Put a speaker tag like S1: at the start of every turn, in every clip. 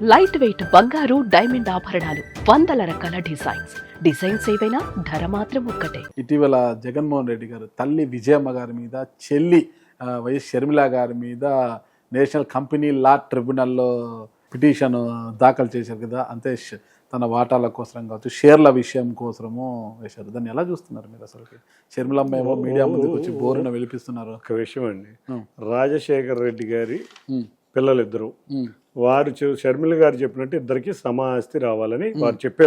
S1: Light weight బంగారు diamond ఆభరణాలు, వందల రకాల డిజైన్స్ ఏవైనా ధర మాత్రం ఒక్కటే.
S2: ఇటీవల జగన్మోహన్ రెడ్డి గారు తల్లి విజయమ్మ గారి మీద, చెల్లి వైఎస్ షర్మిల గారి మీద నేషనల్ కంపెనీ లా ట్రిబ్యునల్లో పిటిషన్ దాఖలు చేశారు కదా. అంతే తన వాటాల కోసం కావచ్చు, షేర్ల విషయం కోసము వేశారు. దాన్ని ఎలా చూస్తున్నారు మీరు? అసలు షర్మిలమ్మ ఏమో మీడియా ముందుకు వచ్చి బోరున విలిపిస్తున్నారు.
S3: ఒక విషయం అండి, రాజశేఖర్ రెడ్డి గారి పిల్లలిద్దరు, వారు షర్మిల గారు చెప్పినట్టు ఇద్దరికి సమాస్తి రావాలని వారు చెప్పే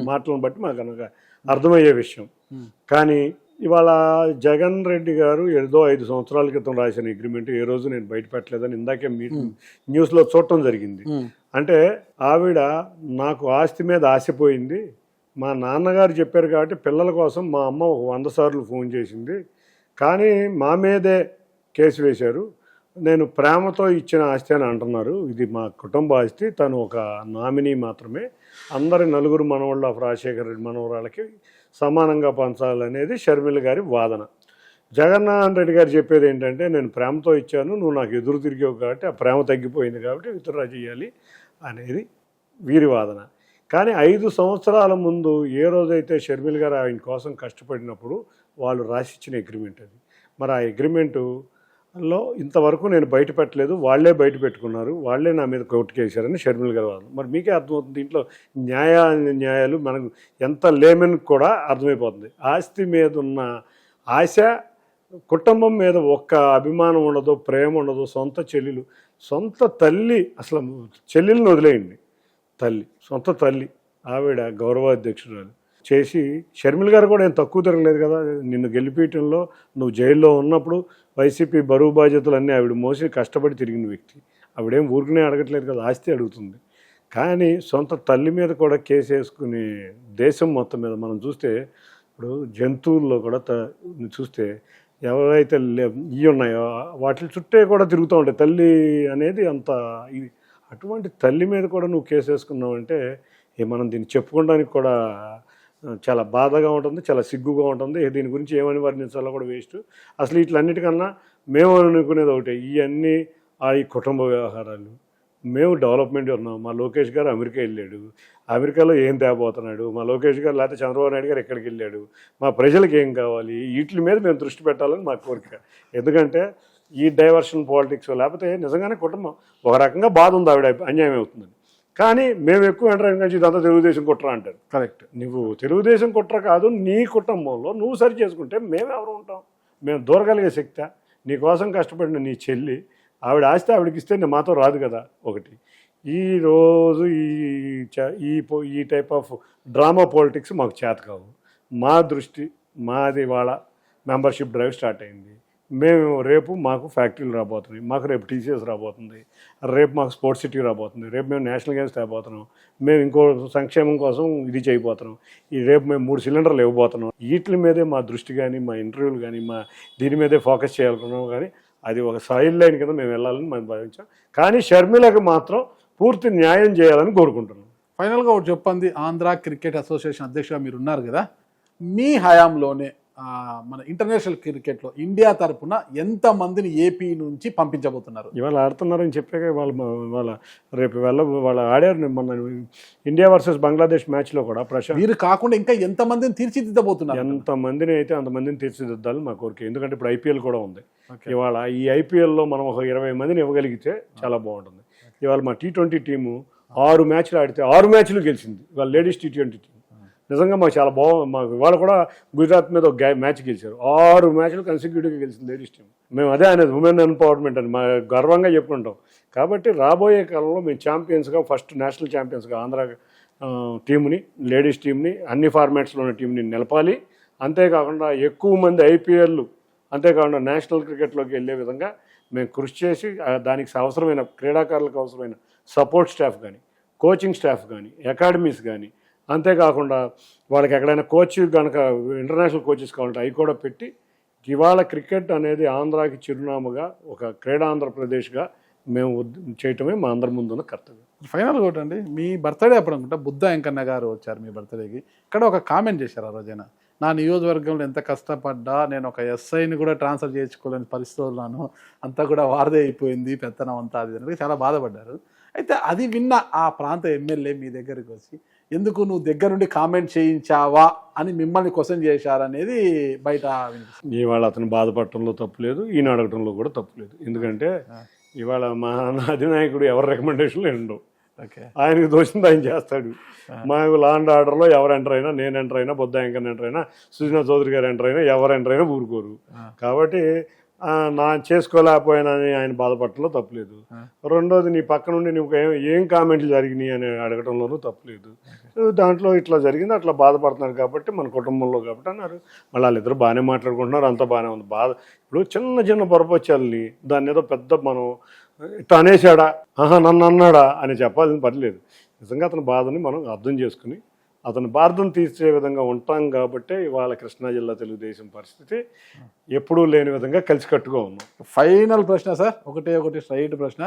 S3: మాటలను బట్టి మాకు కనుక అర్థమయ్యే విషయం. కానీ ఇవాళ జగన్ రెడ్డి గారు ఏదో 5 సంవత్సరాల క్రితం రాసిన అగ్రిమెంట్ ఏ రోజు నేను బయట పెట్టలేదని ఇందాకే న్యూస్లో చూడటం జరిగింది. అంటే ఆవిడ నాకు ఆస్తి మీద ఆశపోయింది, మా నాన్నగారు చెప్పారు కాబట్టి పిల్లల కోసం మా అమ్మ 100 సార్లు ఫోన్ చేసింది, కానీ మా మీదే కేసు వేశారు, నేను ప్రేమతో ఇచ్చిన ఆస్తి అని అంటున్నారు, ఇది మా కుటుంబ ఆస్తి, తను ఒక నామినీ మాత్రమే, అందరి నలుగురు మనవాళ్ళు రాజశేఖర రెడ్డి మనవరాళ్ళకి సమానంగా పంచాలనేది షర్మిల గారి వాదన. జగన్మోహన్ రెడ్డి గారు చెప్పేది ఏంటంటే, నేను ప్రేమతో ఇచ్చాను, నువ్వు నాకు ఎదురు తిరిగావు కాబట్టి ఆ ప్రేమ తగ్గిపోయింది కాబట్టి విత్డ్రా చేయాలి అనేది వీరి వాదన. కానీ 5 సంవత్సరాల ముందు ఏ రోజైతే షర్మిల గారు ఆయన కోసం కష్టపడినప్పుడు వాళ్ళు రాసిచ్చిన అగ్రిమెంట్ అది. మరి ఆ అగ్రిమెంటులో ఇంతవరకు నేను బయట పెట్టలేదు, వాళ్లే బయట పెట్టుకున్నారు, వాళ్లే నా మీద కోర్టు కేసారని షర్మిల గారు వాదన. మరి మీకే అర్థమవుతుంది దీంట్లో న్యాయాలు మనకు ఎంత లేమని కూడా అర్థమైపోతుంది. ఆస్తి మీద ఉన్న ఆశ, కుటుంబం మీద ఒక్క అభిమానం ఉండదు, ప్రేమ ఉండదు. సొంత తల్లి, అసలు చెల్లెలను వదిలేయండి, సొంత తల్లి ఆవిడ గౌరవాధ్యక్షురాలు చేసి, షర్మిల గారు కూడా ఏం తక్కువ తిరగలేదు కదా. నిన్ను గెలిపేయటంలో నువ్వు జైల్లో ఉన్నప్పుడు వైసీపీ బరువు బాధ్యతలన్నీ ఆవిడ మోసి కష్టపడి తిరిగిన వ్యక్తి. ఆవిడేం ఊరికనే అడగట్లేదు కదా, ఆస్తి అడుగుతుంది. కానీ సొంత తల్లి మీద కూడా కేసు వేసుకుని దేశం మొత్తం మీద మనం చూస్తే, ఇప్పుడు జంతువుల్లో కూడా చూస్తే ఎవరైతే ఇవి ఉన్నాయో వాటి చుట్టే కూడా తిరుగుతూ ఉంటాయి. తల్లి అనేది అంత ఇది. అటువంటి తల్లి మీద కూడా నువ్వు కేసు వేసుకున్నావు అంటే మనం దీన్ని చెప్పుకోవడానికి కూడా చాలా బాధగా ఉంటుంది, చాలా సిగ్గుగా ఉంటుంది. దీని గురించి ఏమని వర్ణించాలో కూడా వేస్ట్. అసలు వీటిలన్నిటికన్నా మేము అనుకునేది ఒకటే, ఇవన్నీ ఈ కుటుంబ వ్యవహారాలు. మేము డెవలప్మెంట్ ఉన్నాం, మా లోకేష్ గారు అమెరికా వెళ్ళాడు, అమెరికాలో ఏం తేపోతున్నాడు, మా లోకేష్ గారు లేకపోతే చంద్రబాబు నాయుడు గారు ఎక్కడికి వెళ్ళాడు, మా ప్రజలకు ఏం కావాలి, వీటి మీద మేము దృష్టి పెట్టాలని మా కోరిక. ఎందుకంటే ఈ డైవర్షన్ పాలిటిక్స్ లేకపోతే నిజంగానే కుటుంబం ఒక రకంగా బాధ ఉంది, ఆవిడ అన్యాయం అవుతుందని. కానీ మేము ఎక్కువ ఎంటర్ ఇదంతా తెలుగుదేశం కుట్ర అంటారు. కరెక్ట్, నువ్వు తెలుగుదేశం కుట్ర కాదు, నీ కుటుంబంలో నువ్వు సరి చేసుకుంటే మేమెవరు ఉంటాం? మేము దూరగలిగే శక్తి. నీ కోసం కష్టపడిన నీ చెల్లి, ఆవిడ ఆస్తి ఆవిడకి ఇస్తే నేను మాతో రాదు కదా. ఒకటి, ఈరోజు ఈ టైప్ ఆఫ్ డ్రామా పాలిటిక్స్ మాకు చేత కావు. మా దృష్టి మాది వాళ్ళ మెంబర్షిప్ డ్రైవ్ స్టార్ట్ అయింది. మేము రేపు మాకు ఫ్యాక్టరీలు రాబోతున్నాయి, మాకు రేపు టీసీఎస్ రాబోతుంది, రేపు మాకు స్పోర్ట్స్ సిటీ రాబోతుంది, రేపు మేము నేషనల్ గేమ్స్ తేబోతున్నాం, మేము ఇంకో సంక్షేమం కోసం ఇది చేయబోతున్నాం, రేపు మేము 3 సిలిండర్లు ఇవ్వబోతున్నాం. వీటి మీదే మా దృష్టి కానీ, మా ఇంటర్వ్యూలు కానీ, మా దీని మీదే ఫోకస్ చేయాలనుకున్నాం. కానీ అది ఒక సైడ్ లైన్ కింద మేము వెళ్ళాలని మేము భావించాం. కానీ షర్మిలకు మాత్రం పూర్తి న్యాయం చేయాలని కోరుకుంటున్నాం.
S2: ఫైనల్గా ఒకటి చెప్పండి, ఆంధ్ర క్రికెట్ అసోసియేషన్ అధ్యక్షుగా మీరు ఉన్నారు కదా, మీ హయాంలోనే మన ఇంటర్నేషనల్ క్రికెట్లో ఇండియా తరఫున ఎంతమందిని ఏపీ నుంచి పంపించబోతున్నారు?
S3: ఇవాళ ఆడుతున్నారని చెప్పాక వాళ్ళ రేపు వాళ్ళ ఆడారు. మన ఇండియా వర్సెస్ బంగ్లాదేశ్ మ్యాచ్లో కూడా ప్రశాంత్,
S2: మీరు కాకుండా ఇంకా ఎంతమందిని తీర్చిదిద్దబోతున్నారు?
S3: ఎంతమందిని అయితే అంతమందిని తీర్చిదిద్దాలని మా కోరిక. ఎందుకంటే ఇప్పుడు ఐపీఎల్ కూడా ఉంది. ఇవాళ ఈ ఐపీఎల్లో మనం ఒక 20 మందిని ఇవ్వగలిగితే చాలా బాగుంటుంది. ఇవాళ మా T20 టీము 6 మ్యాచ్లు ఆడితే 6 మ్యాచ్లు గెలిచింది. ఇవాళ లేడీస్ T20 టీం నిజంగా మాకు చాలా బాగుంది. మాకు ఇవాళ కూడా గుజరాత్ మీద ఒక మ్యాచ్ గెలిచారు. 6 మ్యాచ్లు కన్సిక్యూటివ్గా గెలిచింది లేడీస్ టీం. మేము అదే అనేది ఉమెన్ ఎంపవర్మెంట్ అని మా గర్వంగా చెప్పుకుంటాం. కాబట్టి రాబోయే కాలంలో మేము ఛాంపియన్స్గా, ఫస్ట్ నేషనల్ ఛాంపియన్స్గా ఆంధ్ర టీంని, లేడీస్ టీంని, అన్ని ఫార్మాట్స్లో ఉన్న టీంని నిలపాలి. అంతేకాకుండా ఎక్కువ మంది ఐపీఎల్, అంతేకాకుండా నేషనల్ క్రికెట్లోకి వెళ్ళే విధంగా మేము కృషి చేసి దానికి అవసరమైన క్రీడాకారులకు అవసరమైన సపోర్ట్ స్టాఫ్ కానీ, కోచింగ్ స్టాఫ్ కానీ, అకాడమీస్ కానీ, అంతేకాకుండా వాళ్ళకి ఎక్కడైనా కోచ్ కనుక ఇంటర్నేషనల్ కోచెస్ కావాలంటే అవి కూడా పెట్టి, ఇవాళ క్రికెట్ అనేది ఆంధ్రాకి చిరునామాగా ఒక క్రీడా ఆంధ్రప్రదేశ్గా మేము చేయటమే మా అందరి ముందున్న కర్తవ్యం.
S2: ఫైనల్గా ఒకటండి, మీ బర్త్డే అప్పుడు అనుకుంటా బుద్ధ వెంకన్న గారు వచ్చారు మీ బర్త్డేకి. ఇక్కడ ఒక కామెంట్ చేశారు ఆ రోజైనా, నా నియోజకవర్గంలో ఎంత కష్టపడ్డా నేను ఒక ఎస్ఐని కూడా ట్రాన్స్ఫర్ చేయించుకోలేని పరిస్థితులు ఉన్నాను, అంతా కూడా వారదే అయిపోయింది పెత్తనం అంతా, అది చాలా బాధపడ్డారు. అయితే అది విన్న ఆ ప్రాంత ఎమ్మెల్యే మీ దగ్గరికి వచ్చి ఎందుకు నువ్వు దగ్గర నుండి కామెంట్ చేయించావా అని మిమ్మల్ని క్వశ్చన్ చేశారనేది బయట వినిపిస్తుంది.
S3: ఇవాళ అతను బాధపడటంలో తప్పులేదు, ఈయన అడగటంలో కూడా తప్పులేదు. ఎందుకంటే ఇవాళ మా అధినాయకుడు ఎవరి రికమెండేషన్లు ఉండవు,
S2: ఓకే,
S3: ఆయనకు దోషింది ఆయన చేస్తాడు. మాకు లా అండ్ ఆర్డర్లో ఎవరు ఎంటర్ అయినా, నేను ఎంటర్ అయినా, బొద్ద వెంకన్న ఎంటర్ అయినా, సుజనా చౌదరి గారు ఎంటర్ అయినా, ఎవరు ఎంటర్ అయినా ఊరుకోరు. కాబట్టి నా చేసుకోలేకపోయానని ఆయన బాధపడటంలో తప్పులేదు. రెండోది నీ పక్క నుండి నువ్వు ఏం కామెంట్లు జరిగినాయి అని అడగటంలోనూ తప్పులేదు. దాంట్లో ఇట్లా జరిగింది, అట్లా బాధపడుతున్నారు కాబట్టి మన కుటుంబంలో కాబట్టి అన్నారు. మళ్ళీ వాళ్ళిద్దరు బాగానే మాట్లాడుకుంటున్నారు, అంతా బాగానే ఉంది. ఇప్పుడు చిన్న చిన్న పొరపచ్చాలని దాన్ని ఏదో పెద్ద మనం ఇట్లా అనేసాడా, నన్ను అన్నాడా అని చెప్పాల్సిన పని లేదు. నిజంగా అతని బాధని మనం అర్థం చేసుకుని అతని బాధను తీర్చే విధంగా ఉంటాం కాబట్టి ఇవాళ కృష్ణా జిల్లా తెలుగుదేశం పరిస్థితి ఎప్పుడూ లేని విధంగా కలిసికట్టుగా ఉన్నాం.
S2: ఫైనల్ ప్రశ్న సార్, ఒకటి స్ట్రైట్ ప్రశ్న.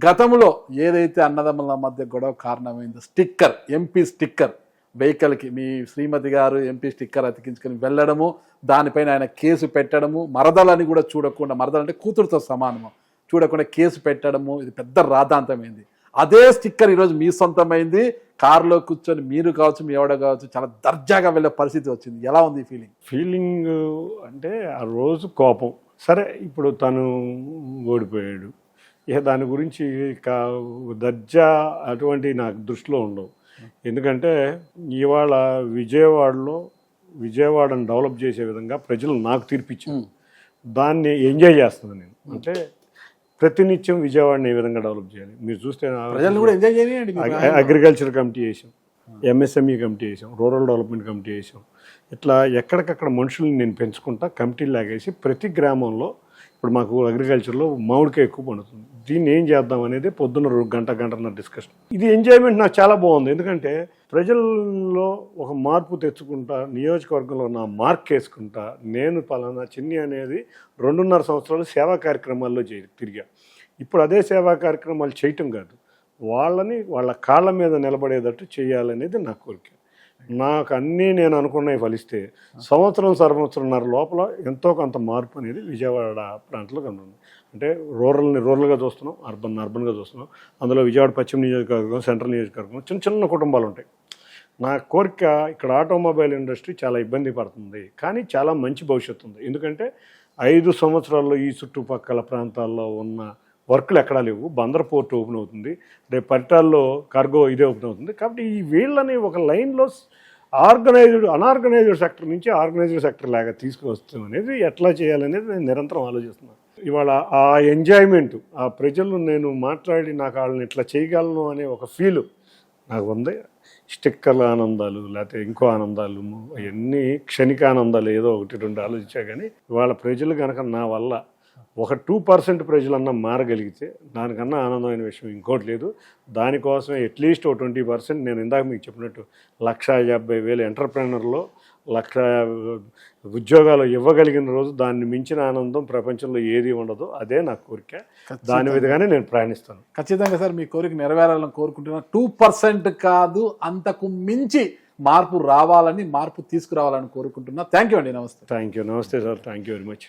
S2: గతంలో ఏదైతే అన్నదమ్ముల మధ్య గొడవ కారణమైందో స్టిక్కర్, ఎంపీ స్టిక్కర్ వెహికల్కి మీ శ్రీమతి గారు ఎంపీ స్టిక్కర్ అతికించుకొని వెళ్ళడము, దానిపైన ఆయన కేసు పెట్టడము, మరదలని కూడా చూడకుండా, మరదలంటే కూతురుతో సమానము చూడకుండా కేసు పెట్టడము, ఇది పెద్ద రాద్ధాంతమైంది. అదే స్టిక్కర్ ఈరోజు మీ సొంతమైంది, కారులో కూర్చొని మీరు కావచ్చు, మీ ఎవడ కావచ్చు, చాలా దర్జాగా వెళ్ళే పరిస్థితి వచ్చింది. ఎలా ఉంది
S3: ఫీలింగ్ అంటే ఆ రోజు కోపం. సరే, ఇప్పుడు తను ఓడిపోయాడు, ఇక దాని గురించి దర్జా అటువంటి నాకు దృష్టిలో ఉండవు. ఎందుకంటే ఇవాళ విజయవాడను డెవలప్ చేసే విధంగా ప్రజలు నాకు తీర్పిచ్చారు, దాన్ని ఎంజాయ్ చేస్తున్నాను నేను. అంటే ప్రతినిత్యం విజయవాడని ఏ విధంగా డెవలప్ చేయాలి మీరు చూస్తే అగ్రికల్చర్ కమిటీ వేసాం, ఎంఎస్ఎంఈ కమిటీ వేసాం, రూరల్ డెవలప్మెంట్ కమిటీ వేసాం. ఇట్లా ఎక్కడికక్కడ మనుషుల్ని నేను పెంచుకుంటా కమిటీలు లాగేసి ప్రతి గ్రామంలో ఇప్పుడు మాకు అగ్రికల్చర్లో మామిడికాయ ఎక్కువ పండుతుంది, దీన్ని ఏం చేద్దాం అనేది పొద్దున్న గంటన్నర డిస్కషన్. ఇది ఎంజాయ్మెంట్ నాకు చాలా బాగుంది. ఎందుకంటే ప్రజల్లో ఒక మార్పు తెచ్చుకుంటా, నియోజకవర్గంలో నా మార్క్ వేసుకుంటా, నేను పలానా చిన్ని అనేది 2.5 సంవత్సరాలు సేవా కార్యక్రమాల్లో తిరిగా. ఇప్పుడు అదే సేవా కార్యక్రమాలు చేయటం కాదు, వాళ్ళ కాళ్ళ మీద నిలబడేటట్టు చేయాలనేది నా కోరిక. నాకు అన్నీ నేను అనుకున్నవి ఫలిస్తే సంవత్సరంన్నర లోపల ఎంతో కొంత మార్పు అనేది విజయవాడ ప్రాంతంలో కనుగొంది. అంటే రూరల్గా చూస్తున్నాం, అర్బన్గా చూస్తున్నాం. అందులో విజయవాడ పశ్చిమ నియోజకవర్గం, సెంట్రల్ నియోజకవర్గం చిన్న చిన్న కుటుంబాలు ఉంటాయి. నా కోరిక ఇక్కడ ఆటోమొబైల్ ఇండస్ట్రీ చాలా ఇబ్బంది పడుతుంది, కానీ చాలా మంచి భవిష్యత్తు ఉంది. ఎందుకంటే 5 సంవత్సరాల్లో ఈ చుట్టుపక్కల ప్రాంతాల్లో ఉన్న వర్కులు ఎక్కడా లేవు. బందర్ పోర్ట్ ఓపెన్ అవుతుంది, రేపు పరిటాల్లో కార్గో ఇదే ఓపెన్ అవుతుంది. కాబట్టి ఈ వీళ్ళని ఒక లైన్లో అనార్గనైజ్డ్ సెక్టర్ నుంచి ఆర్గనైజ్డ్ సెక్టర్ లాగా తీసుకువస్తాం అనేది ఎట్లా చేయాలనేది నేను నిరంతరం ఆలోచిస్తున్నాను. ఇవాళ ఆ ఎంజాయ్మెంట్, ఆ ప్రజలు నేను మాట్లాడి నాకు వాళ్ళని ఇట్లా చేయగలను అనే ఒక ఫీలు నాకు ఉంది. స్టిక్కర్ల ఆనందాలు లేకపోతే ఇంకో ఆనందాలు అవన్నీ క్షణిక ఆనందాలు, ఏదో 1-2 ఆలోచించా. కానీ ఇవాళ ప్రజలు కనుక నా వల్ల ఒక 2% ప్రజలన్నా మారగలిగితే దానికన్నా ఆనందమైన విషయం ఇంకోటి లేదు. దానికోసమే అట్లీస్ట్ 20% నేను ఇందాక మీకు చెప్పినట్టు 150,000 ఎంటర్ప్రెనర్లో 1,00,000 ఉద్యోగాలు ఇవ్వగలిగిన రోజు దాన్ని మించిన ఆనందం ప్రపంచంలో ఏది ఉండదు. అదే నా కోరిక, దాని విధంగానే నేను ప్రయాణిస్తాను.
S2: ఖచ్చితంగా సార్, మీ కోరిక నెరవేరాలని కోరుకుంటున్నా. 2% కాదు, అంతకు మించి మార్పు రావాలని, మార్పు తీసుకురావాలని కోరుకుంటున్నా. థ్యాంక్ యూ అండి. నమస్తే.
S3: Thank you. నమస్తే sir. Thank you very much.